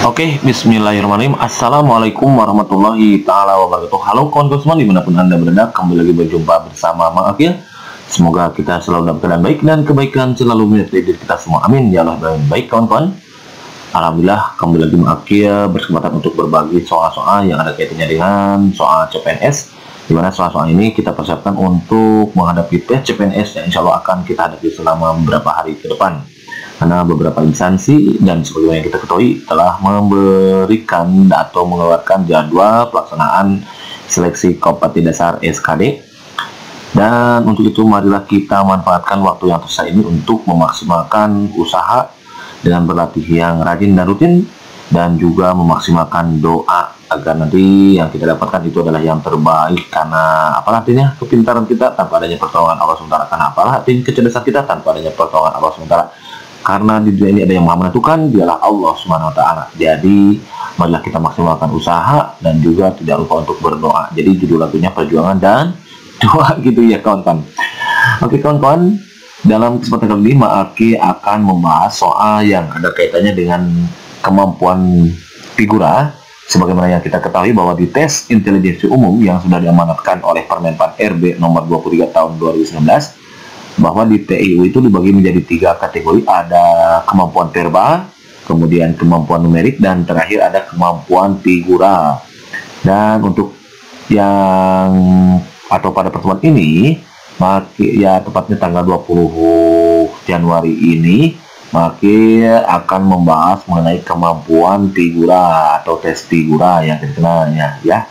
Oke, bismillahirrahmanirrahim. Assalamualaikum warahmatullahi ta'ala wabarakatuh. Halo kawan-kawan semua dimanapun anda berada, kembali lagi berjumpa bersama Mang Akil. Semoga kita selalu dalam keadaan baik dan kebaikan selalu menyertai diri kita semua. Amin ya Allah. Baik kawan-kawan, alhamdulillah kembali lagi Mang Akil berkesempatan untuk berbagi soal-soal yang ada kaitannya dengan soal CPNS, dimana soal-soal ini kita persiapkan untuk menghadapi tes CPNS yang insya Allah akan kita hadapi selama beberapa hari ke depan. Karena beberapa instansi dan sebagaimana yang kita ketahui telah memberikan atau mengeluarkan jadwal pelaksanaan seleksi kompetisi dasar SKD. Dan untuk itu marilah kita manfaatkan waktu yang tersisa ini untuk memaksimalkan usaha dengan berlatih yang rajin dan rutin, dan juga memaksimalkan doa agar nanti yang kita dapatkan itu adalah yang terbaik. Karena apalah artinya kepintaran kita tanpa adanya pertolongan Allah SWT, karena apalah artinya kecerdasan kita tanpa adanya pertolongan Allah SWT. Karena di dunia ini ada yang maha menentukan, dialah Allah Subhanahu wa Ta'ala. Jadi marilah kita maksimalkan usaha dan juga tidak lupa untuk berdoa. Jadi judul lagunya perjuangan dan doa gitu ya kawan-kawan. Oke kawan-kawan, dalam kesempatan kali ini Ma'aki akan membahas soal yang ada kaitannya dengan kemampuan figura. Sebagaimana yang kita ketahui bahwa di tes intelijensi umum yang sudah diamanatkan oleh Permenpan RB nomor 23 tahun 2019, bahwa di TIU itu dibagi menjadi 3 kategori. Ada kemampuan verbal, kemudian kemampuan numerik, dan terakhir ada kemampuan figura. Dan untuk yang atau pada pertemuan ini, ya tepatnya tanggal 20 Januari ini, maka akan membahas mengenai kemampuan figura atau tes figura yang dikenalnya ya.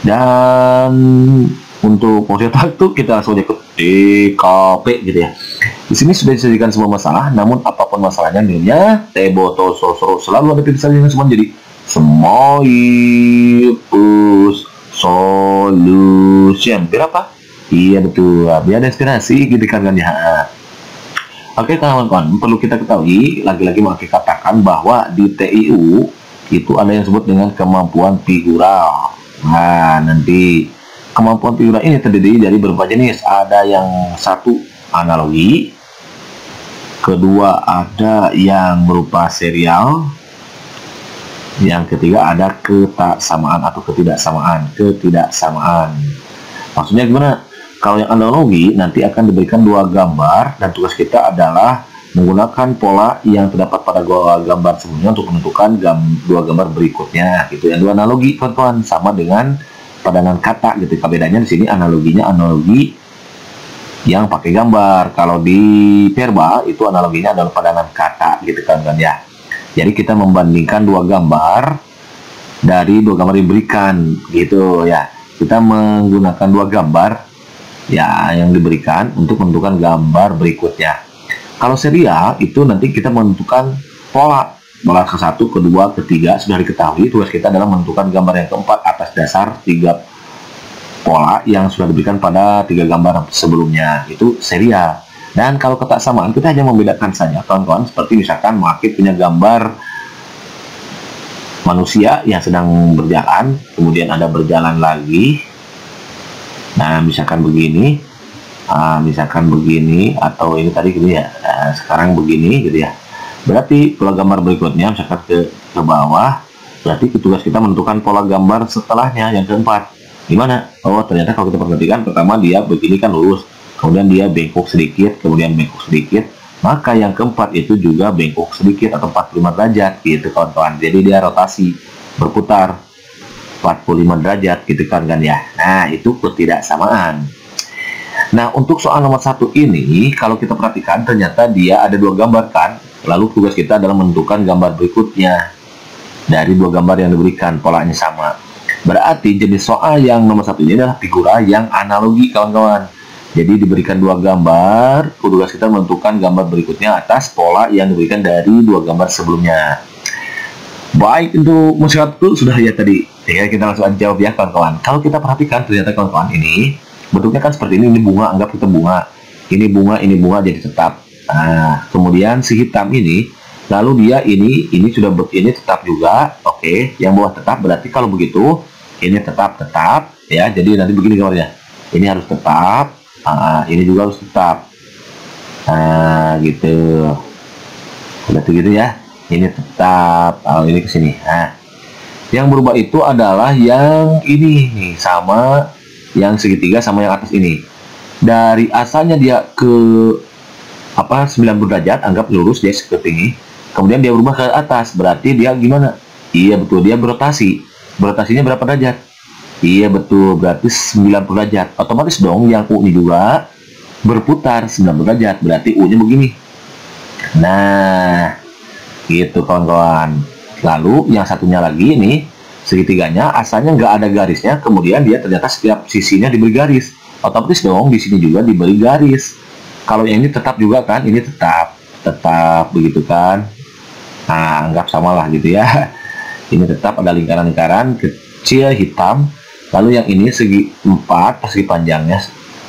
Dan untuk proses waktu kita langsung ikut TKP gitu ya. Di sini sudah disajikan semua masalah, namun apapun masalahnya nilainya teboto sosro selalu ada pilihan semua, jadi semuanya solution berapa? Iya betul, biar ada inspirasi gitu kan ya. Oke kawan-kawan, perlu kita ketahui lagi-lagi mau kita katakan bahwa di TIU itu ada yang disebut dengan kemampuan figura. Nah nanti kemampuan figura ini terdiri dari beberapa jenis. Ada yang satu analogi, kedua ada yang berupa serial, yang ketiga ada ketaksamaan atau ketidaksamaan. Maksudnya gimana? Kalau yang analogi nanti akan diberikan 2 gambar dan tugas kita adalah menggunakan pola yang terdapat pada gambar sebelumnya untuk menentukan 2 gambar berikutnya gitu. Yang 2 analogi kawan-kawan sama dengan padanan kata gitu. Bedanya di sini analoginya analogi yang pakai gambar. Kalau di verbal itu analoginya adalah padanan kata gitu kan ya. Jadi kita membandingkan 2 gambar dari 2 gambar yang diberikan gitu ya. Kita menggunakan 2 gambar ya yang diberikan untuk menentukan gambar berikutnya. Kalau serial itu nanti kita menentukan pola ke-1, ke-2, ke-3 sudah diketahui. Tugas kita adalah menentukan gambar yang keempat atas dasar 3 pola yang sudah diberikan pada 3 gambar sebelumnya. Itu serial. Dan kalau ketaksamaan kita hanya membedakan saja kawan-kawan, seperti misalkan Makit punya gambar manusia yang sedang berjalan, kemudian ada berjalan lagi. Nah misalkan begini, atau ini tadi gitu ya, sekarang begini gitu ya. Berarti pola gambar berikutnya misalkan ke bawah, berarti tugas kita menentukan pola gambar setelahnya yang keempat. Gimana? Oh ternyata kalau kita perhatikan, pertama dia begini kan lurus, kemudian dia bengkok sedikit, kemudian bengkok sedikit, maka yang keempat itu juga bengkok sedikit atau 45 derajat gitu kawan-kawan. Jadi dia rotasi berputar 45 derajat gitu kan ya. Nah itu ketidaksamaan. Nah untuk soal nomor 1 ini, kalau kita perhatikan ternyata dia ada 2 gambar kan. Lalu tugas kita adalah menentukan gambar berikutnya dari 2 gambar yang diberikan, polanya sama. Berarti jenis soal yang nomor 1 ini adalah figura yang analogi kawan-kawan. Jadi diberikan 2 gambar, tugas kita menentukan gambar berikutnya atas pola yang diberikan dari 2 gambar sebelumnya. Baik, untuk musyawarah itu sudah ya tadi. Ya kita langsung aja jawab ya kawan-kawan. Kalau kita perhatikan ternyata kawan-kawan ini bentuknya kan seperti ini bunga, anggap kita bunga. Ini bunga jadi tetap. Nah, kemudian si hitam ini, lalu dia ini sudah ini tetap juga. Oke, yang bawah tetap, berarti kalau begitu ini tetap ya. Jadi nanti begini gambarnya. Ini harus tetap, ini juga harus tetap. Nah, gitu. Berarti gitu ya. ini tetap. Oh, ini ke sini. Nah, yang berubah itu adalah yang ini nih, sama yang segitiga sama yang atas ini. Dari asalnya dia ke 90 derajat, anggap lurus dia seperti ini. Kemudian dia berubah ke atas, berarti dia gimana? Iya betul, dia berotasi. Berotasinya berapa derajat? Iya betul, berarti 90 derajat. Otomatis dong yang U-nya juga berputar 90 derajat, berarti U-nya begini. Nah, gitu kawan-kawan. Lalu yang satunya lagi ini, segitiganya asalnya nggak ada garisnya, kemudian dia ternyata setiap sisinya diberi garis. Otomatis dong di sini juga diberi garis. Kalau yang ini tetap juga kan, ini tetap begitu kan. Nah, anggap samalah gitu ya. Ini tetap ada lingkaran-lingkaran kecil hitam. Lalu yang ini segi 4, persegi panjangnya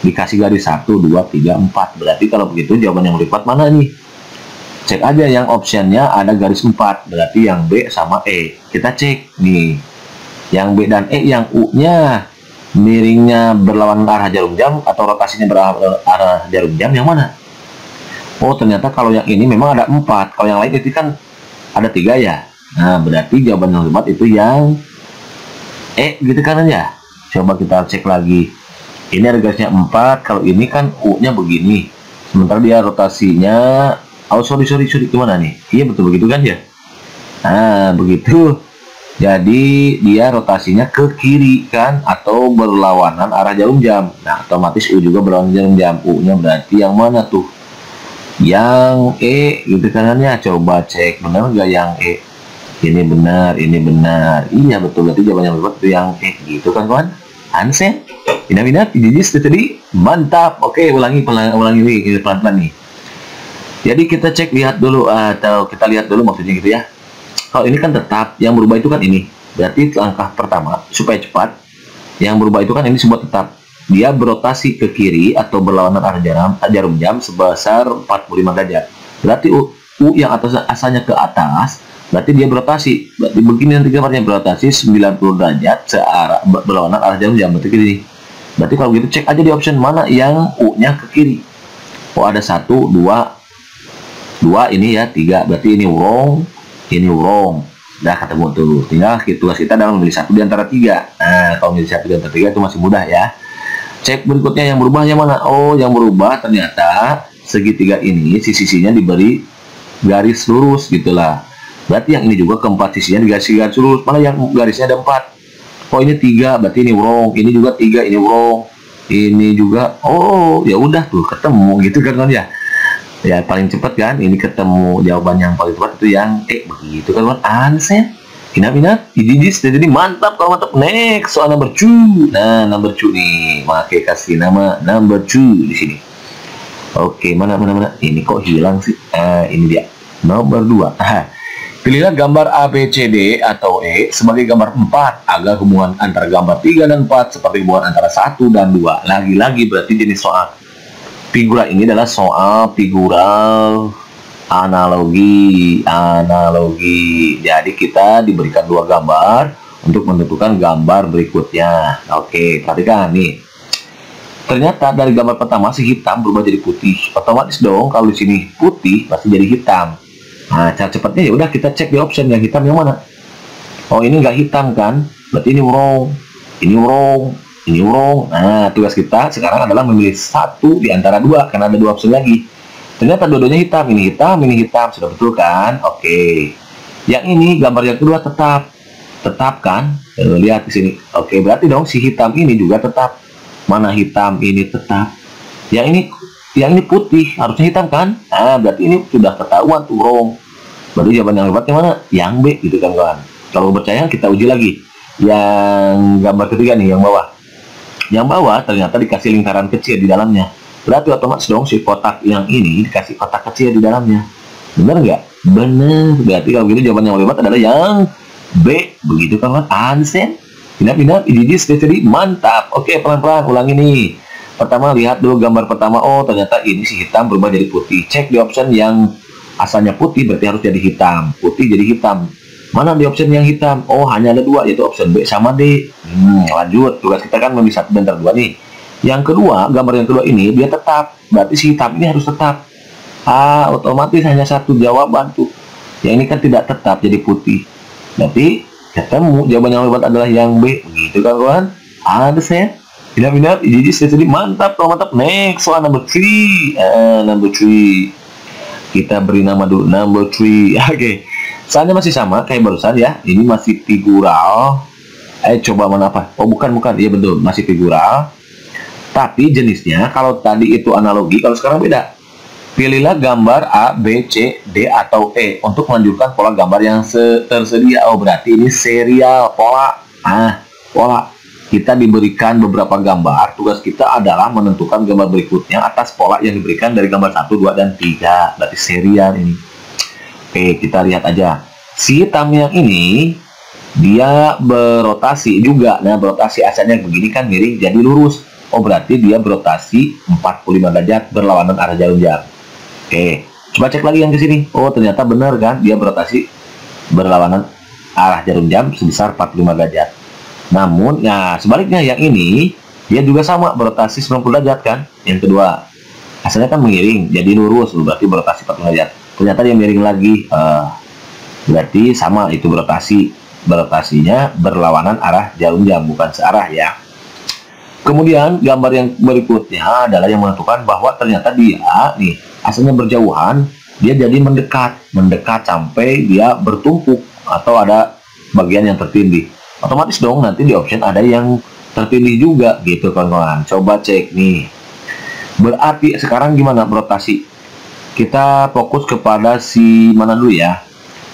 dikasih garis 1, 2, 3, 4. Berarti kalau begitu jawaban yang lipat mana nih? Cek aja yang optionnya ada garis 4. Berarti yang B sama E. Kita cek nih. Yang B dan E, yang U-nya miringnya berlawanan arah jarum jam atau rotasinya berarah jarum jam, yang mana? Oh, ternyata kalau yang ini memang ada 4. Kalau yang lain itu kan ada 3 ya. Nah, berarti jawaban yang tepat itu yang E gitu kan ya. Coba kita cek lagi. Ini ada garisnya 4. Kalau ini kan U-nya begini. Sementara dia rotasinya, oh sorry gimana nih? Iya betul begitu kan ya. Nah, begitu. Jadi dia rotasinya ke kiri kan, atau berlawanan arah jarum jam. Nah, otomatis U juga berlawanan jarum jam. U-nya berarti yang mana tuh? Yang E gitu kan ya. Coba cek benar nggak yang E? Ini benar, ini benar. Iya betul, berarti jawaban yang benar itu yang E gitu kan kawan? Hansen, minat dijis tadi mantap. Oke, ulangi ini pelan-pelan nih. Jadi kita cek lihat dulu, atau kita lihat dulu maksudnya gitu ya. Kalau ini kan tetap, yang berubah itu kan ini. Berarti langkah pertama supaya cepat, yang berubah itu kan ini sebuah tetap. Dia berotasi ke kiri atau berlawanan arah jarum jam sebesar 45 derajat. Berarti U yang asalnya ke atas, berarti dia berotasi. Berarti begini nanti gambarnya, berotasi 90 derajat searah berlawanan arah jarum jam. Berarti gini. Berarti kalau gitu cek aja di option mana yang U-nya ke kiri. Oh, ada 1, 2 ini ya, 3. Berarti ini wrong. Ini wrong. Udah ketemu tuh. Tinggal tugas kita adalah memilih 1 di antara 3. Nah, kalau memilih 1 di antara 3 itu masih mudah ya. Cek berikutnya yang berubah yang mana? Oh, yang berubah ternyata segitiga ini sisinya diberi garis lurus gitulah. Berarti yang ini juga keempat sisinya dikasih garis lurus. Mana yang garisnya ada 4? Oh, ini 3. Berarti ini wrong. Ini juga 3. Ini wrong. Ini juga. Oh, ya udah tuh ketemu gitu kan ya. Ya paling cepat kan, ini ketemu jawaban yang paling tepat itu yang begitu kan kawan. Ansen, minat ididis jadi mantap kalau mantap. Next soal number 2. Nah, number 2 nih, pakai kasih nama number 2 di sini. Oke, mana ini kok hilang sih? Ini dia nomor 2. Pilihlah gambar ABCD atau E sebagai gambar 4 agar hubungan antara gambar 3 dan 4 seperti hubungan antara 1 dan 2. Lagi-lagi berarti jenis soal figura ini adalah soal figural analogi. Jadi kita diberikan 2 gambar untuk menentukan gambar berikutnya. Oke, perhatikan nih. Ternyata dari gambar pertama si hitam berubah jadi putih. Otomatis dong kalau di sini putih pasti jadi hitam. Nah, cara cepatnya ya udah kita cek di option yang hitam yang mana. Oh, ini nggak hitam kan? Berarti ini wrong. Ini wrong. Ini wrong. Nah, tugas kita sekarang adalah memilih 1 di antara 2 karena ada 2 opsi lagi. Ternyata dua-duanya hitam. Ini hitam, ini hitam. Sudah betul kan? Oke. Yang ini gambar yang kedua tetap kan? Lihat di sini. Oke, berarti dong si hitam ini juga tetap. Mana hitam ini tetap. Yang ini putih, harusnya hitam kan? Nah, berarti ini sudah ketahuan tuh wrong. Berarti jawaban yang tepat yang mana? Yang B gitu kan kawan. Kalau percaya kita uji lagi. Yang gambar ketiga nih, yang bawah. Yang bawah ternyata dikasih lingkaran kecil di dalamnya. Berarti otomatis dong si kotak yang ini dikasih kotak kecil di dalamnya. Bener nggak? Bener. Berarti kalau gitu jawaban yang tepat adalah yang B. Begitu kan? Ansen. Pindah-pindah, jadi mantap. Oke, pelan-pelan ulangi nih. Pertama lihat dulu gambar pertama. Oh, ternyata ini si hitam berubah jadi putih. Cek di option yang asalnya putih berarti harus jadi hitam. Putih jadi hitam. Mana di option yang hitam? Oh, hanya ada 2, yaitu option B sama D. Lanjut, tugas kita kan memilih 1 dan 2 nih. Yang kedua, gambar yang kedua ini dia tetap. Berarti si hitam ini harus tetap. Otomatis hanya 1 jawaban tuh. Ya ini kan tidak tetap jadi putih. Berarti ketemu jawaban yang hebat adalah yang B. Begitu kan kawan? Ada saya. Minap-minap, jadi mantap kalau mantap. Next one number 3. Number 3. Kita beri nama dulu number 3. Oke. Soalnya masih sama kayak barusan ya. Ini masih figural. Coba mana apa? Oh bukan. Iya betul, masih figural. Tapi jenisnya kalau tadi itu analogi, kalau sekarang beda. Pilihlah gambar A, B, C, D, atau E untuk melanjutkan pola gambar yang tersedia. Oh, berarti ini serial, pola. Pola. Kita diberikan beberapa gambar. Tugas kita adalah menentukan gambar berikutnya atas pola yang diberikan dari gambar 1, 2, dan 3. Berarti serial ini. Oke, kita lihat aja. Si hitam yang ini, dia berotasi juga. Nah, berotasi asalnya begini kan miring jadi lurus. Oh, berarti dia berotasi 45 derajat berlawanan arah jarum jam. Oke, coba cek lagi yang ke sini. Oh, ternyata benar kan? Dia berotasi berlawanan arah jarum jam sebesar 45 derajat. Namun, ya sebaliknya yang ini, dia juga sama berotasi 90 derajat kan? Yang kedua, asalnya kan mengiring, jadi lurus, berarti berotasi 45 derajat. Ternyata dia miring lagi. Berarti sama itu berotasinya berlawanan arah jarum jam, bukan searah ya. Kemudian gambar yang berikutnya adalah yang menentukan bahwa ternyata dia nih asalnya berjauhan, dia jadi mendekat sampai dia bertumpuk atau ada bagian yang tertindih. Otomatis dong nanti di option ada yang tertindih juga gitu kawan-kawan. Coba cek nih. Berarti sekarang gimana berotasi? Kita fokus kepada si mana dulu ya?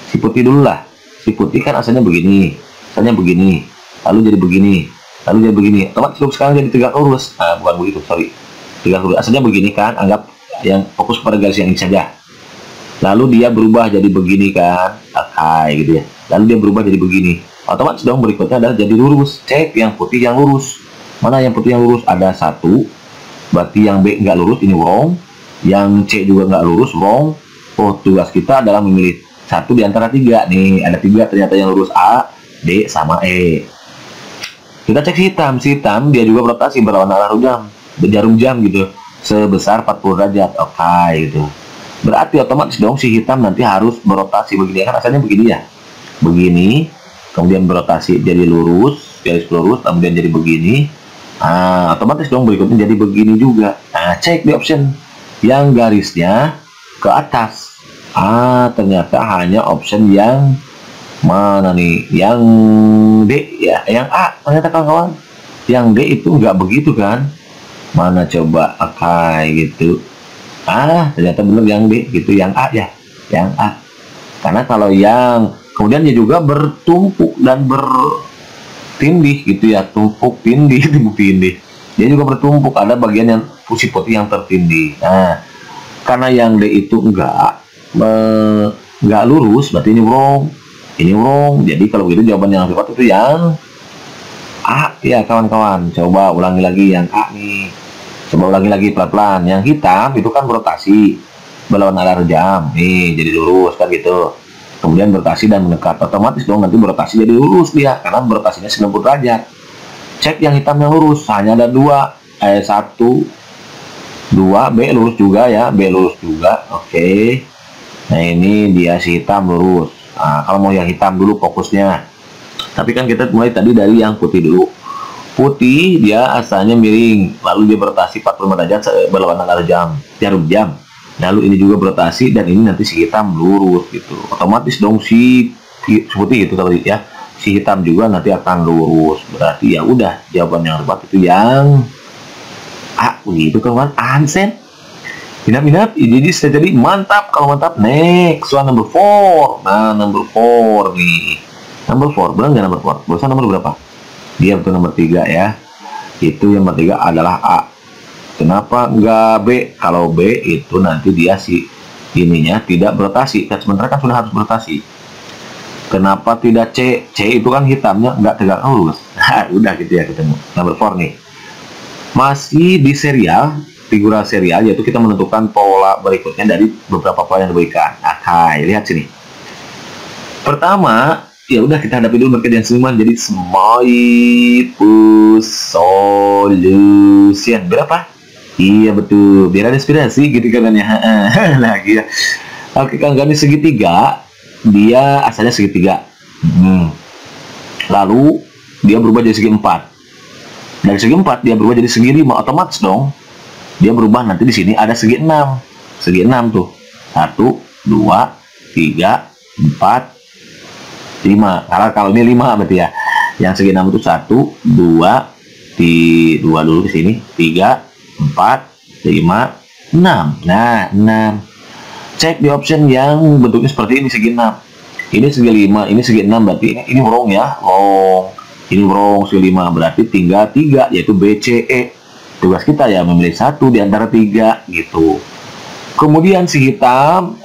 Si putih dulu lah. Si putih kan asalnya begini, lalu jadi begini. Otomatis sekarang jadi tegak lurus. Bukan begitu, sorry. Tegak lurus. Asalnya begini kan, anggap yang fokus pada garis yang ini saja. Lalu dia berubah jadi begini kan, kayak gitu ya. Lalu dia berubah jadi begini. Otomatis dong berikutnya adalah jadi lurus. Cek yang putih yang lurus. Mana yang putih yang lurus? Ada 1. Berarti yang B nggak lurus, ini wrong. Yang C juga nggak lurus, wrong. Oh, tugas kita adalah memilih 1 di antara 3. Nih, ada 3 ternyata yang lurus, A, D, sama E. Kita cek si hitam dia juga berotasi berlawanan arah jarum jam gitu sebesar 40 derajat. Oke gitu. Berarti otomatis dong si hitam nanti harus berotasi begini kan, asalnya begini ya. Begini, kemudian berotasi jadi lurus, garis lurus, kemudian jadi begini. Otomatis dong berikutnya jadi begini juga. Cek di option yang garisnya ke atas. Ternyata hanya option yang mana nih? Yang D ya, yang A. Ternyata kawan-kawan, yang D itu nggak begitu kan? Mana coba? Gitu. Ternyata benar yang D gitu, yang A ya, yang A. Karena kalau yang kemudian dia juga bertumpuk dan bertindih gitu ya, tumpuk tindih. Dia juga bertumpuk, ada bagian yang putih yang tertindih. Karena yang D itu nggak lurus, berarti ini wrong. Jadi kalau begitu jawaban yang tepat itu yang A ya kawan-kawan. Coba ulangi lagi yang A nih. Coba ulangi lagi pelan-pelan. Yang hitam itu kan berotasi berlawanan arah jam. Nih jadi lurus kan gitu. Kemudian berotasi dan mendekat. Otomatis dong nanti berotasi jadi lurus dia karena berotasinya 90 derajat. Cek yang hitam yang lurus. Hanya ada 2. 1, 2. B lurus juga ya. B lurus juga. Oke. Nah ini dia si hitam lurus. Kalau mau yang hitam dulu fokusnya. Tapi kan kita mulai tadi dari yang putih dulu. Putih dia asalnya miring, lalu dia berotasi 45 derajat berlawanan arah jarum jam. Lalu ini juga berotasi dan ini nanti si hitam lurus gitu. Otomatis dong si putih itu tadi ya. Si hitam juga nanti akan lurus. Berarti ya udah jawaban yang tepat itu yang A begitu kawan. Ansen. Minap, jadi jadi mantap. Kalau mantap, next one number 4. Nah, number 4 nih. Number 4, benar nggak number 4? Bosan nomor berapa? Dia betul nomor 3 ya. Itu yang nomor 3 adalah A. Kenapa nggak B? Kalau B itu nanti dia si ininya tidak berotasi. Sementara kan sudah harus berotasi. Kenapa tidak C? C itu kan hitamnya nggak tegak lurus. Nah, udah gitu ya ketemu. Number 4 nih. Masih di serial. Figural serial, yaitu kita menentukan pola berikutnya dari beberapa pola yang diberikan. Lihat sini. Pertama, ya udah kita hadapi dulu mereka dengan senyuman. Jadi small solution berapa? Iya betul, biar ada inspirasi gitu kan ya. Lagi ya. Oke, kan ini segitiga. dia asalnya segitiga. Lalu dia berubah jadi segi 4. Dari segi 4 dia berubah jadi segi 5, otomatis dong dia berubah nanti di sini ada segi 6. Segi 6 tuh. 1, 2, 3, 4, 5. Kalau ini 5 berarti ya. Yang segi 6 itu 1, 2, 2 dulu ke sini, 3, 4, 5, 6. Nah, 6. Cek di option yang bentuknya seperti ini, segi 6. Ini segi 5, ini segi 6, berarti ini wrong ya, wrong. Ini wrong, segi 5, berarti tinggal 3, yaitu B, C, E. Tugas kita ya memilih satu di antara 3 gitu. Kemudian si hitam,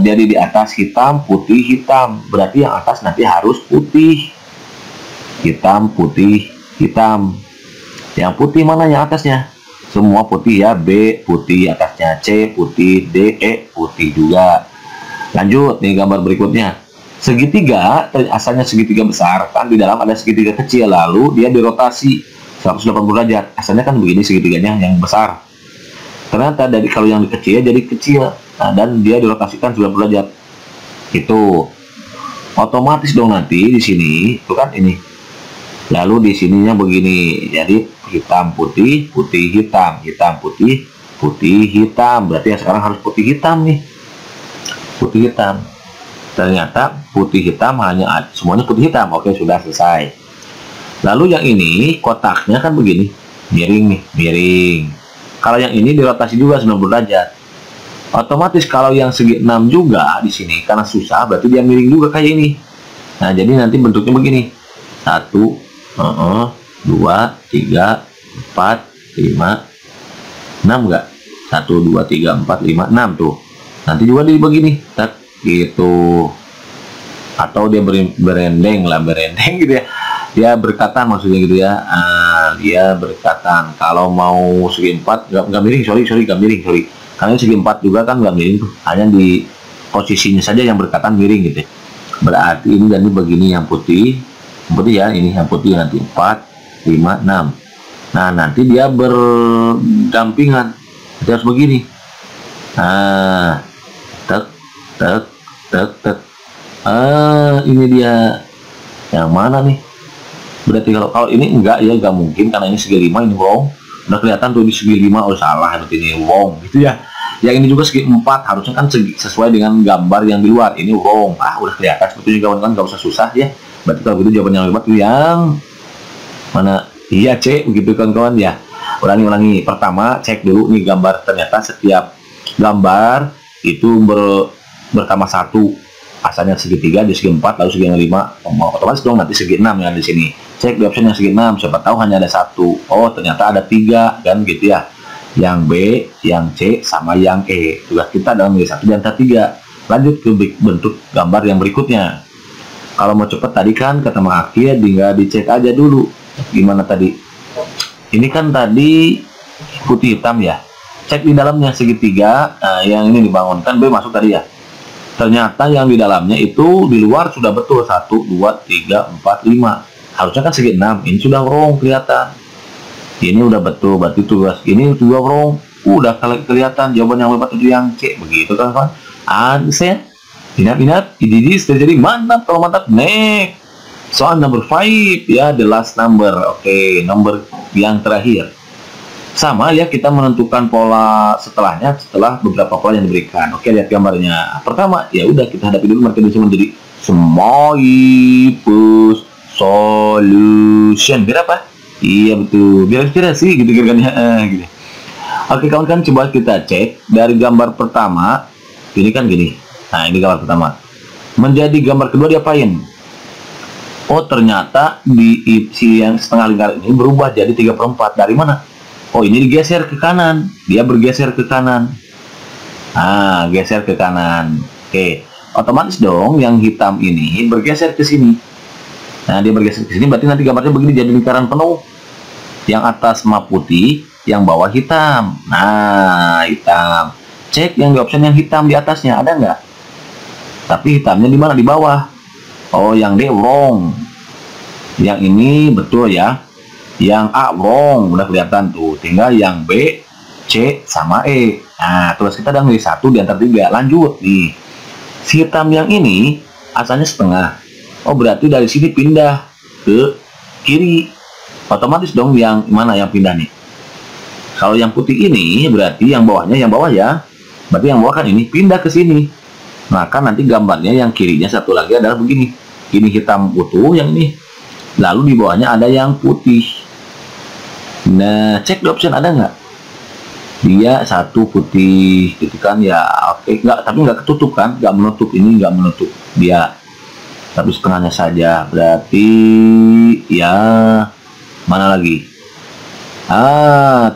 jadi di atas hitam, putih, hitam. Berarti yang atas nanti harus putih. Hitam, putih, hitam. Yang putih mana yang atasnya? Semua putih ya. B putih atasnya, C putih, D, E putih juga. Lanjut nih gambar berikutnya. Segitiga, asalnya segitiga besar kan, di dalam ada segitiga kecil, lalu dia dirotasi 180 derajat. Asalnya kan begini segitiganya yang besar. Ternyata dari kalau yang kecil jadi kecil. Nah, dan dia dirotasikan 90 derajat. Itu otomatis dong nanti di sini itu kan ini. Lalu di sininya begini, jadi hitam putih, putih hitam, hitam putih, putih hitam. Berarti ya sekarang harus putih hitam nih, putih hitam. Ternyata putih hitam hanya semuanya putih hitam. Oke, sudah selesai. Lalu yang ini kotaknya kan begini, miring nih, miring. Kalau yang ini dirotasi juga 90 derajat. Otomatis kalau yang segi 6 juga di sini karena susah, berarti dia miring juga kayak ini. Nah, jadi nanti bentuknya begini. 1, 2, 3, 4, 5, 6 enggak? 1, 2, 3, 4, 5, 6 tuh. Nanti juga dia begini, tak gitu. Atau dia berendeng lah, berendeng gitu ya. Dia berkatan maksudnya gitu ya. Dia berkatan. Kalau mau segi 4 nggak miring, sorry nggak miring, sorry. Karena segi 4 juga kan nggak miring tuh. Hanya di posisinya saja yang berkatan miring gitu. Berarti ini dan ini begini yang putih. Putih ya, ini yang putih nanti 4, 5, 6. Nah, nanti dia berdampingan. Kita harus begini. Nah, tek, tek, tek, tek. Ini dia. Yang mana nih? Berarti kalau ini enggak ya, enggak mungkin karena ini segi 5, ini wrong. Udah kelihatan tuh di segi 5, oh salah, berarti ini wrong gitu ya. Yang ini juga segi 4, harusnya kan sesuai dengan gambar yang di luar. Ini wrong. Udah kelihatan sebetulnya kawan-kawan, nggak usah susah ya. Berarti kalau gitu jawaban yang lebih tepat yang mana? Iya, C begitu kawan-kawan ya. Ulangi. Pertama cek dulu nih gambar, ternyata setiap gambar itu bertambah 1. Asalnya segitiga di segi 4, lalu segi 5. Otomatis dong nanti segi 6 yang di sini. Cek di option yang segi 6, siapa tahu hanya ada 1. Oh, ternyata ada 3 kan gitu ya. Yang B, yang C, sama yang E. Tugas kita dalam milih 1 di antara 3. Lanjut ke bentuk gambar yang berikutnya. Kalau mau cepet tadi kan kata Mak Aki, tinggal dicek aja dulu gimana tadi. Ini kan tadi putih hitam ya. Cek di dalamnya segitiga. Nah, yang ini dibangunkan B masuk tadi ya. Ternyata yang di dalamnya itu di luar sudah betul 1, 2, 3, 4, 5. Harusnya kan segi 6. Ini sudah wrong kelihatan. Ini udah betul, berarti tugas ini juga wrong. Udah kelihatan jawaban yang lebih itu yang C. Begitu kan kawan? Answer. Ingat, ini terjadi mantap. Kalau mantap, next. Soal number 5 ya, the last number. Oke, nomor yang terakhir. Sama ya, kita menentukan pola setelahnya setelah beberapa pola yang diberikan. Oke, lihat gambarnya. Pertama, ya udah kita hadapi dulu, mereka bisa menjadi Smoifus solution. Biar apa? Iya betul. Biar inspirasi gitu kan ya. Gitu. Oke kawan-kawan, coba kita cek dari gambar pertama. Ini kan gini. Nah, ini gambar pertama. Menjadi gambar kedua diapain? Oh, ternyata di isi yang setengah lingkar ini berubah jadi 3/4. Dari mana? Oh, ini digeser ke kanan. Dia bergeser ke kanan. Geser ke kanan. Oke. Otomatis dong yang hitam ini bergeser ke sini. Nah, dia bergeser ke sini berarti nanti gambarnya begini, jadi lingkaran penuh. Yang atas mah putih, yang bawah hitam. Nah, hitam. Cek yang di option yang hitam di atasnya, ada nggak? Tapi hitamnya di mana? Di bawah. Oh, yang D wrong. Yang ini betul ya. Yang A wrong, udah kelihatan tuh. Tinggal yang B, C, sama E. Nah, tugas kita udah milih 1 di antara 3. Lanjut nih. Si hitam yang ini asalnya setengah. Oh, berarti dari sini pindah ke kiri. Otomatis dong yang mana yang pindah nih? Kalau yang putih ini berarti yang bawahnya, yang bawah ya. Berarti yang bawah kan ini pindah ke sini. Maka nanti gambarnya yang kirinya satu lagi adalah begini. Ini hitam utuh yang ini. Lalu di bawahnya ada yang putih. Nah, cek di option ada nggak? Dia satu putih, gitu kan ya. Oke, nggak, tapi nggak ketutup kan? Nggak menutup, ini nggak menutup dia. Tapi setengahnya saja. Berarti ya mana lagi?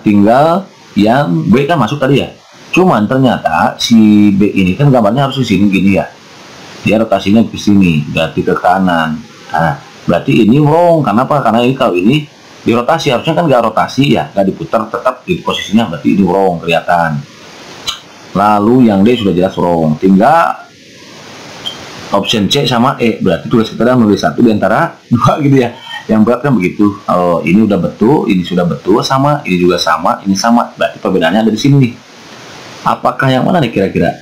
Tinggal yang B kan masuk tadi ya. Cuman ternyata si B ini kan gambarnya harus di sini gini ya. Dia rotasinya ke sini, berarti ke kanan. Nah, berarti ini wrong. Kenapa? Karena ini kalau ini dirotasi, harusnya kan nggak rotasi ya, nggak diputar, tetap di posisinya, berarti ini wrong kelihatan. Lalu yang D sudah jelas wrong. Tinggal option C sama E, berarti tugas kita adalah menulis satu di antara dua gitu ya. Yang berat kan begitu. Oh, ini udah betul, ini sudah betul, sama, ini juga sama, ini sama. Berarti perbedaannya ada di sini nih. Apakah yang mana nih kira-kira?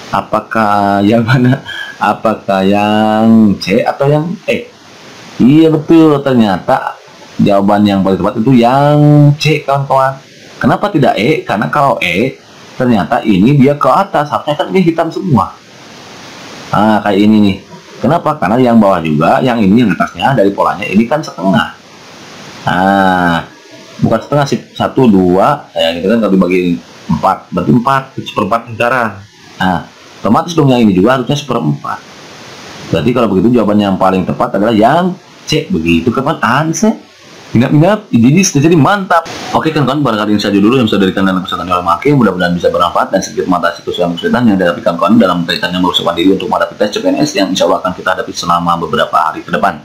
Apakah yang mana? Apakah yang C atau yang E? Iya betul, ternyata jawaban yang paling tepat itu yang C, kawan-kawan. Kenapa tidak E? Karena kalau E, ternyata ini dia ke atas, harusnya kan ini hitam semua. Nah, kayak ini nih. Kenapa? Karena yang bawah juga, yang ini yang atasnya dari polanya ini kan setengah. Nah, bukan setengah sih, 1, 2, ya kita kan kalau dibagi 4, berarti 4, seperempat lingkaran. Nah, otomatis dong yang ini juga harusnya seperempat. Berarti kalau begitu jawaban yang paling tepat adalah yang C. Begitu kawan, answer. Ingat-ingat, jadi mantap. Oke kan kawan, barangkali ini saja dulu yang bisa diberikan dalam kesempatan oleh Maki. Mudah-mudahan bisa bermanfaat dan sedikit mengatasi kesulitan yang dihadapi kawan dalam kaitannya mempersiapkan diri untuk menghadapi tes CPNS yang insya Allah akan kita hadapi selama beberapa hari ke depan.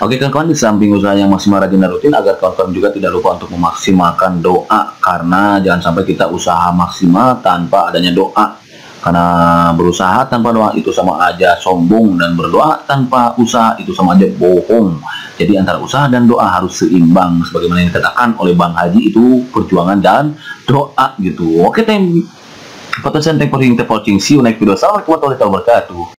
Oke kan kawan, di samping usaha yang maksimal, rajin dan rutin, agar kawan-kawan juga tidak lupa untuk memaksimalkan doa. Karena jangan sampai kita usaha maksimal tanpa adanya doa. Karena berusaha tanpa doa itu sama aja sombong, dan berdoa tanpa usaha itu sama aja bohong. Jadi antara usaha dan doa harus seimbang, sebagaimana yang dikatakan oleh Bang Haji, itu perjuangan dan doa gitu. Oke, thank you for watching. See you next video. Assalamualaikum warahmatullahi wabarakatuh.